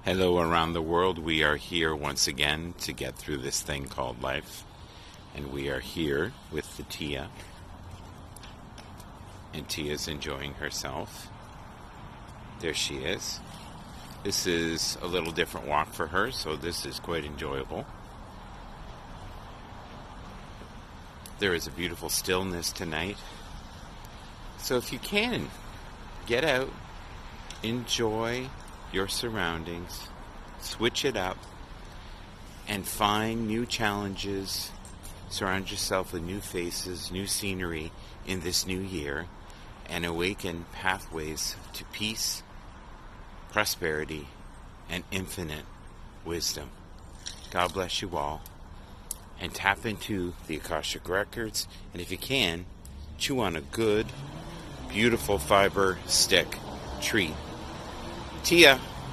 Hello around the world. We are here once again to get through this thing called life. And we are here with the Tia. And Tia's enjoying herself. There she is. This is a little different walk for her, so this is quite enjoyable. There is a beautiful stillness tonight. So if you can, get out, enjoy your surroundings, switch it up, and find new challenges. Surround yourself with new faces, new scenery in this new year, and awaken pathways to peace, prosperity, and infinite wisdom. God bless you all. And tap into the Akashic Records, and if you can, chew on a good, beautiful fiber stick treat. Tia.